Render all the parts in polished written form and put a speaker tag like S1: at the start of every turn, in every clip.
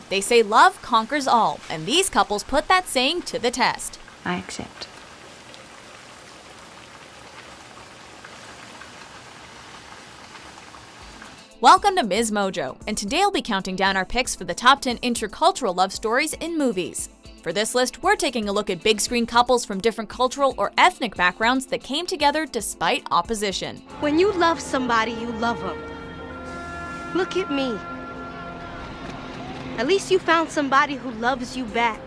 S1: They say love conquers all, and these couples put that saying to the test.
S2: I accept.
S1: Welcome to Ms. Mojo, and today I'll be counting down our picks for the top 10 intercultural love stories in movies. For this list, we're taking a look at big screen couples from different cultural or ethnic backgrounds that came together despite opposition.
S3: When you love somebody, you love them. Look at me. At least you found somebody who loves you back.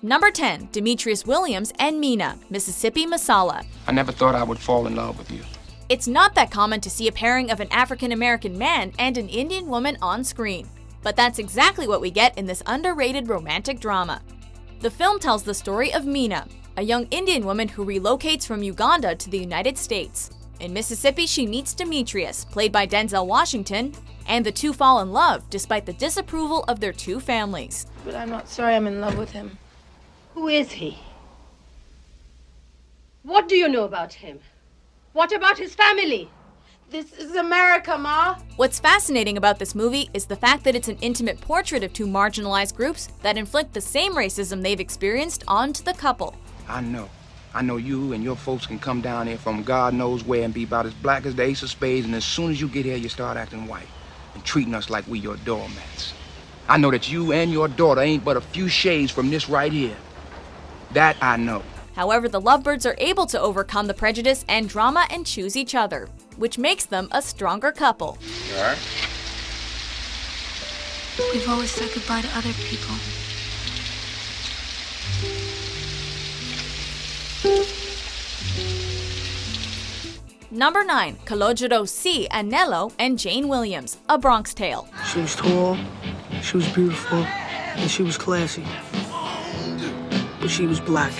S1: Number 10, Demetrius Williams and Mina, Mississippi Masala.
S4: I never thought I would fall in love with you.
S1: It's not that common to see a pairing of an African-American man and an Indian woman on screen. But that's exactly what we get in this underrated romantic drama. The film tells the story of Mina, a young Indian woman who relocates from Uganda to the United States. In Mississippi, she meets Demetrius, played by Denzel Washington, and the two fall in love despite the disapproval of their two families.
S5: But I'm not sorry I'm in love with him.
S6: Who is he? What do you know about him? What about his family?
S5: This is America, Ma.
S1: What's fascinating about this movie is the fact that it's an intimate portrait of two marginalized groups that inflict the same racism they've experienced onto the couple.
S4: I know you and your folks can come down here from God knows where and be about as black as the ace of spades, and as soon as you get here, you start acting white and treating us like we your doormats. I know that you and your daughter ain't but a few shades from this right here. That I know.
S1: However, the lovebirds are able to overcome the prejudice and drama and choose each other, which makes them a stronger couple.
S4: You all right?
S2: We've always said goodbye to other people.
S1: Number 9, Calogero C. Anello and Jane Williams, A Bronx Tale.
S7: She was tall, she was beautiful, and she was classy. But she was black.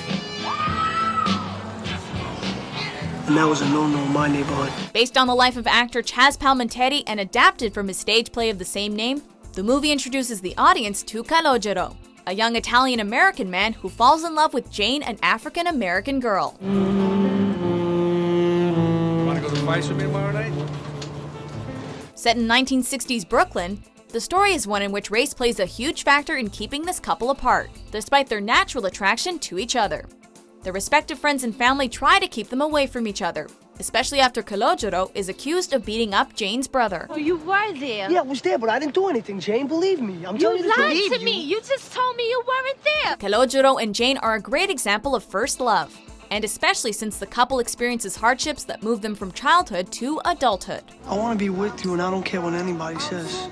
S7: And that was a no-no in my neighborhood.
S1: Based on the life of actor Chaz Palminteri and adapted from his stage play of the same name, the movie introduces the audience to Calogero, a young Italian-American man who falls in love with Jane, an African-American girl.
S8: Want to go to the fights with me tomorrow night?
S1: Set in 1960s Brooklyn, the story is one in which race plays a huge factor in keeping this couple apart, despite their natural attraction to each other. Their respective friends and family try to keep them away from each other, especially after Calogero is accused of beating up Jane's brother.
S3: Oh, you were there.
S7: Yeah, I was there, but I didn't do anything, Jane. Believe me. I'm telling you the truth.
S3: You lied to me. You just told me you weren't there.
S1: Calogero and Jane are a great example of first love, and especially since the couple experiences hardships that move them from childhood to adulthood.
S7: I want to be with you, and I don't care what anybody says.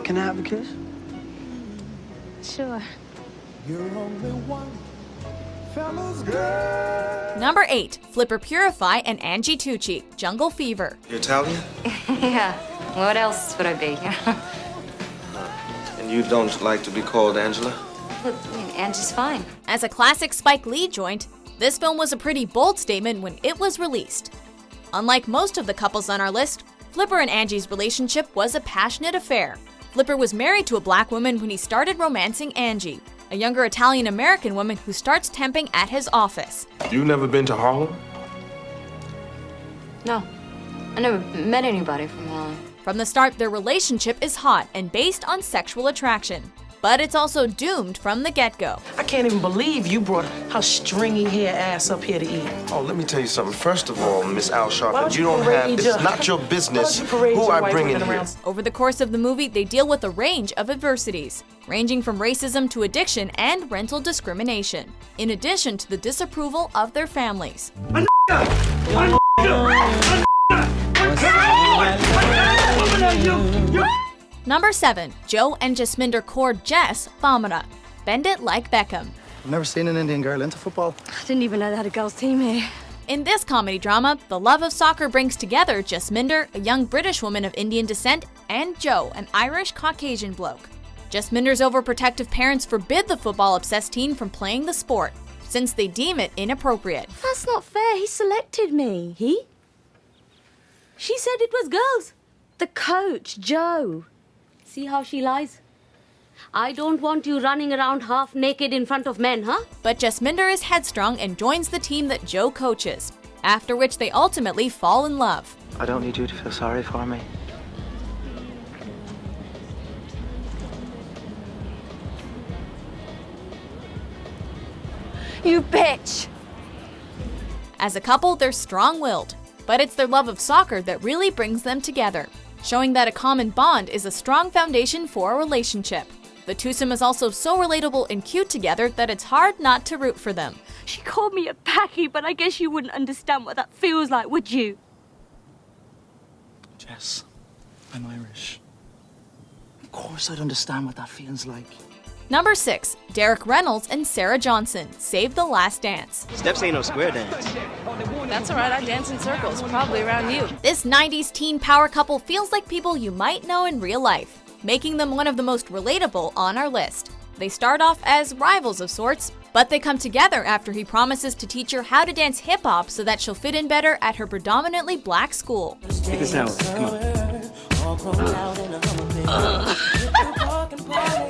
S7: Can I have a kiss?
S3: Sure.
S1: Number 8, Flipper Purify and Angie Tucci, Jungle Fever.
S8: You Italian?
S2: Yeah. What else would I be?
S8: And you don't like to be called Angela?
S2: Look, I mean, Angie's fine.
S1: As a classic Spike Lee joint, this film was a pretty bold statement when it was released. Unlike most of the couples on our list, Flipper and Angie's relationship was a passionate affair. Flipper was married to a black woman when he started romancing Angie, a younger Italian-American woman who starts temping at his office.
S8: You've never been to Harlem?
S2: No. I never met anybody from Harlem.
S1: From the start, their relationship is hot and based on sexual attraction. But it's also doomed from the get-go.
S9: I can't even believe you brought her stringy hair ass up here to eat.
S8: Oh, let me tell you something. First of all, Miss Al
S9: Why
S8: Sharpton,
S9: don't
S8: you don't
S9: parade
S8: have,
S9: your-
S8: it's not your
S9: Why
S8: business
S9: don't you parade
S8: who
S9: your
S8: I
S9: white
S8: bring in
S9: women
S8: here.
S9: around?
S1: Over the course of the movie, they deal with a range of adversities, ranging from racism to addiction and rental discrimination, in addition to the disapproval of their families. Number 7, Joe and Jesminder Kaur Jess, Bhamra, Bend It Like Beckham.
S10: I've never seen an Indian girl into football.
S3: I didn't even know they had a girls' team here.
S1: In this comedy drama, the love of soccer brings together Jesminder, a young British woman of Indian descent, and Joe, an Irish Caucasian bloke. Jesminder's overprotective parents forbid the football-obsessed teen from playing the sport, since they deem it inappropriate.
S3: That's not fair. He selected me. He? She said it was girls. The coach, Joe. See how she lies? I don't want you running around half naked in front of men, huh?
S1: But Jesminder is headstrong and joins the team that Joe coaches, after which they ultimately fall in love.
S10: I don't need you to feel sorry for me.
S3: You bitch!
S1: As a couple, they're strong-willed, but it's their love of soccer that really brings them together, showing that a common bond is a strong foundation for a relationship. The twosome is also so relatable and cute together that it's hard not to root for them.
S3: She called me a packy, but I guess you wouldn't understand what that feels like, would you?
S10: Jess, I'm Irish. Of course I'd understand what that feels like.
S1: Number 6, Derek Reynolds and Sara Johnson, Save the Last Dance.
S11: Steps ain't no square dance.
S12: That's alright, I dance in circles, probably around you.
S1: This 90s teen power couple feels like people you might know in real life, making them one of the most relatable on our list. They start off as rivals of sorts, but they come together after he promises to teach her how to dance hip-hop so that she'll fit in better at her predominantly black school.
S11: Take this out, come on.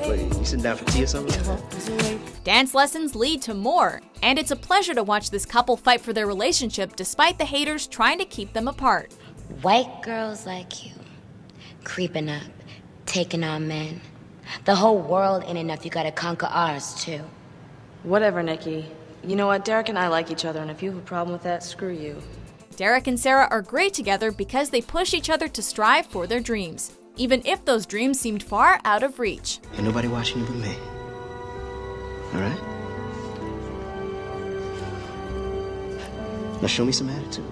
S11: Wait, you sitting down for tea or something?
S1: Dance lessons lead to more, and it's a pleasure to watch this couple fight for their relationship despite the haters trying to keep them apart.
S13: White girls like you, creeping up, taking on men. The whole world ain't enough, you gotta conquer ours too.
S12: Whatever, Nikki. You know what, Derek and I like each other, and if you have a problem with that, screw you.
S1: Derek and Sara are great together because they push each other to strive for their dreams, even if those dreams seemed far out of reach.
S11: Ain't nobody watching you but me. All right? Now show me some attitude.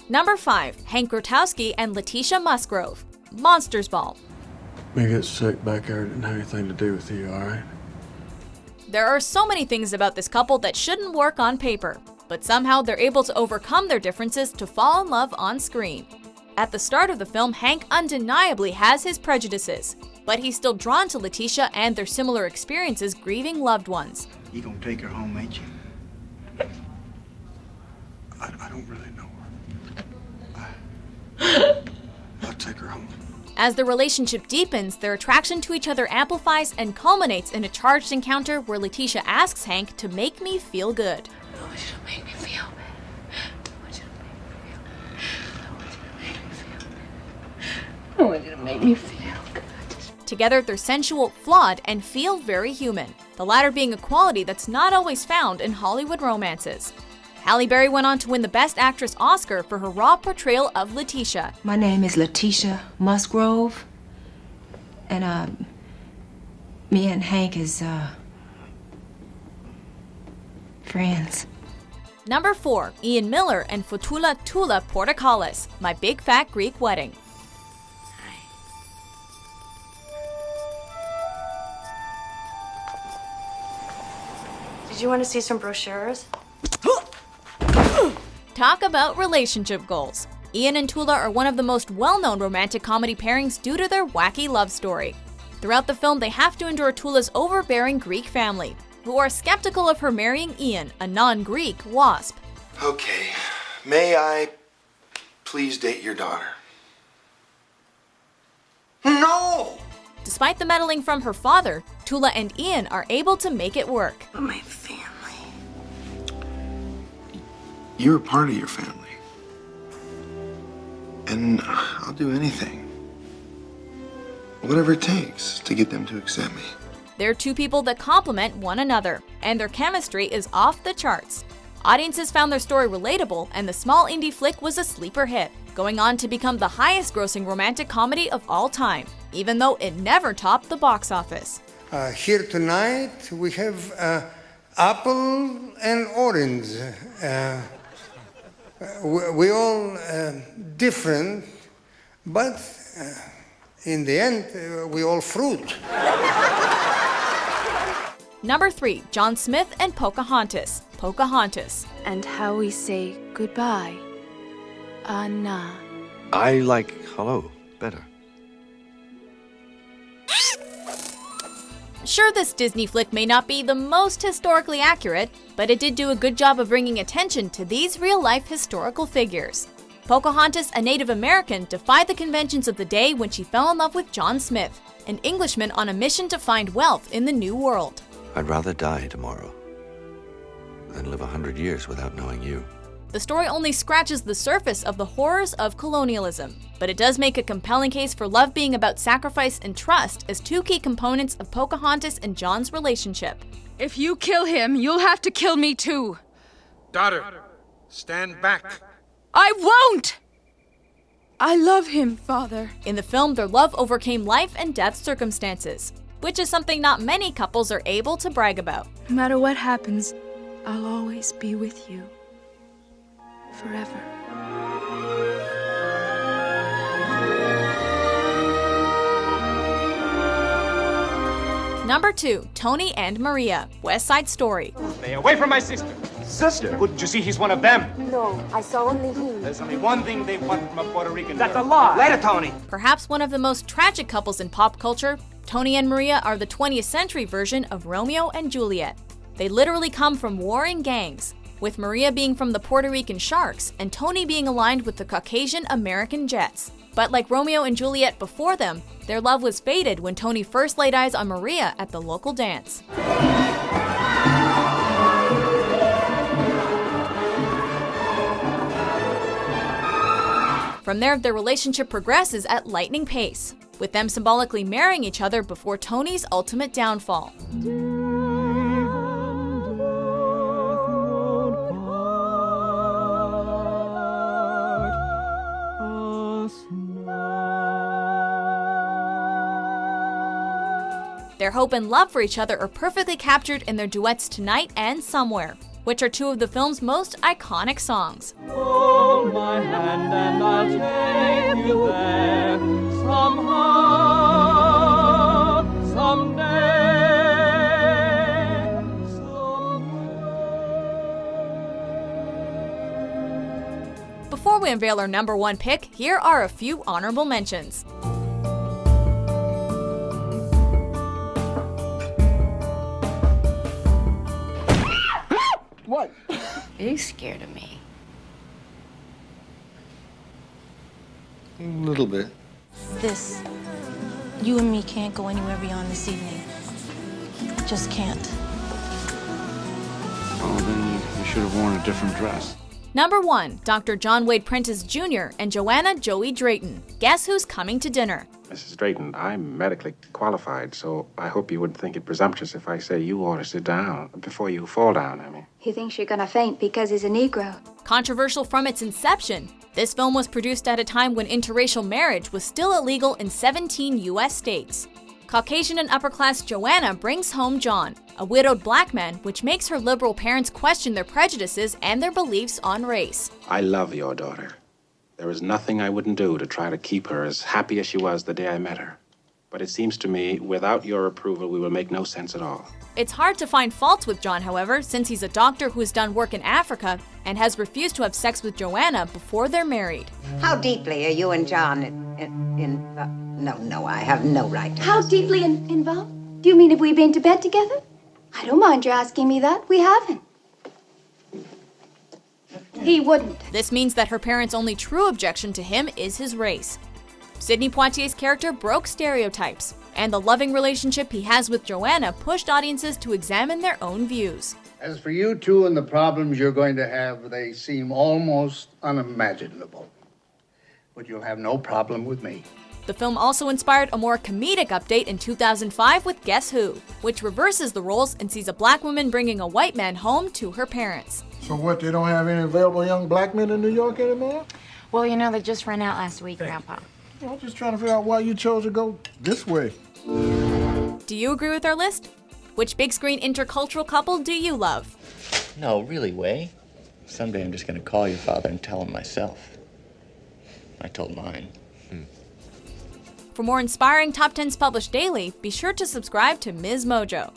S1: Number 5, Hank Grotowski and Leticia Musgrove, Monsters Ball.
S14: Me get sick back there didn't have anything to do with you, all right?
S1: There are so many things about this couple that shouldn't work on paper, but somehow they're able to overcome their differences to fall in love on screen. At the start of the film, Hank undeniably has his prejudices, but he's still drawn to Leticia and their similar experiences grieving loved ones.
S10: You gonna take her home, ain't you?
S14: I don't really know her. I'll take her home.
S1: As the relationship deepens, their attraction to each other amplifies and culminates in a charged encounter where Leticia asks Hank to make me feel good.
S13: I want you to make me feel bad. I want you to make me feel good.
S1: Together, they're sensual, flawed, and feel very human, the latter being a quality that's not always found in Hollywood romances. Halle Berry went on to win the Best Actress Oscar for her raw portrayal of Leticia.
S15: My name is Leticia Musgrove, and me and Hank is friends.
S1: Number 4, Ian Miller and Fotoula Toula Portokalos, My Big Fat Greek Wedding.
S12: Did you want to see some brochures?
S1: Talk about relationship goals. Ian and Toula are one of the most well-known romantic comedy pairings due to their wacky love story. Throughout the film, they have to endure Toula's overbearing Greek family, who are skeptical of her marrying Ian, a non-Greek wasp.
S8: Okay, may I please date your daughter? No!
S1: Despite the meddling from her father, Toula and Ian are able to make it work.
S8: My family. You're a part of your family. And I'll do anything. Whatever it takes to get them to accept me.
S1: They're two people that complement one another, and their chemistry is off the charts. Audiences found their story relatable, and the small indie flick was a sleeper hit, going on to become the highest-grossing romantic comedy of all time, even though it never topped the box office.
S16: Here tonight we have apple and orange. We all different, but in the end we all fruit.
S1: Number 3, John Smith and Pocahontas, Pocahontas.
S17: And how we say goodbye. Anna.
S18: I like hello better.
S1: Sure, this Disney flick may not be the most historically accurate, but it did do a good job of bringing attention to these real-life historical figures. Pocahontas, a Native American, defied the conventions of the day when she fell in love with John Smith, an Englishman on a mission to find wealth in the New World.
S18: I'd rather die tomorrow than live 100 years without knowing you.
S1: The story only scratches the surface of the horrors of colonialism, but it does make a compelling case for love being about sacrifice and trust as two key components of Pocahontas and John's relationship.
S19: If you kill him, you'll have to kill me too.
S20: Daughter, stand back.
S19: I won't! I love him, Father.
S1: In the film, their love overcame life and death circumstances, which is something not many couples are able to brag about.
S17: No matter what happens, I'll always be with you. Forever.
S1: Number 2, Tony and Maria, West Side Story.
S21: Stay away from my sister. Sister? Couldn't you see he's one of them?
S22: No, I saw only him.
S21: There's only one thing they want from a Puerto Rican. That's a lie.
S20: Later, Tony.
S1: Perhaps one of the most tragic couples in pop culture, Tony and Maria are the 20th century version of Romeo and Juliet. They literally come from warring gangs, with Maria being from the Puerto Rican Sharks and Tony being aligned with the Caucasian American Jets. But like Romeo and Juliet before them, their love was fated when Tony first laid eyes on Maria at the local dance. From there, their relationship progresses at lightning pace, with them symbolically marrying each other before Tony's ultimate downfall. Their hope and love for each other are perfectly captured in their duets Tonight and Somewhere, which are two of the film's most iconic songs.
S23: Hold my hand and I'll take you there somehow, someday, somewhere.
S1: Before we unveil our number 1 pick, here are a few honorable mentions.
S2: What? Are you scared of me?
S18: A little bit.
S24: This. You and me can't go anywhere beyond this evening. Just can't.
S18: Oh, then you should have worn a different dress.
S1: Number 1, Dr. John Wayde Prentice Jr. and Joanna Joey Drayton. Guess who's coming to dinner?
S25: Mrs. Drayton, I'm medically qualified, so I hope you wouldn't think it presumptuous if I say you ought to sit down before you fall down, I mean.
S22: He thinks you're gonna faint because he's a Negro.
S1: Controversial from its inception, this film was produced at a time when interracial marriage was still illegal in 17 U.S. states. Caucasian and upper-class Joanna brings home John, a widowed black man, which makes her liberal parents question their prejudices and their beliefs on race.
S25: I love your daughter. There is nothing I wouldn't do to try to keep her as happy as she was the day I met her. But it seems to me, without your approval, we will make no sense at all.
S1: It's hard to find faults with John, however, since he's a doctor who has done work in Africa and has refused to have sex with Joanna before they're married.
S26: How deeply are you and John No, I have no right to.
S22: How deeply involved? Do you mean have we been to bed together? I don't mind your asking me that. We haven't. He wouldn't.
S1: This means that her parents' only true objection to him is his race. Sidney Poitier's character broke stereotypes, and the loving relationship he has with Joanna pushed audiences to examine their own views.
S27: As for you two and the problems you're going to have, they seem almost unimaginable. But you'll have no problem with me.
S1: The film also inspired a more comedic update in 2005 with Guess Who, which reverses the roles and sees a black woman bringing a white man home to her parents.
S28: So what, they don't have any available young black men in New York anymore?
S13: Well, you know, they just ran out last week, Grandpa.
S28: I'm just trying to figure out why you chose to go this way.
S1: Do you agree with our list? Which big screen intercultural couple do you love?
S11: No, really, Way. Someday I'm just gonna call your father and tell him myself. I told mine.
S1: For more inspiring top 10s published daily, be sure to subscribe to Ms. Mojo.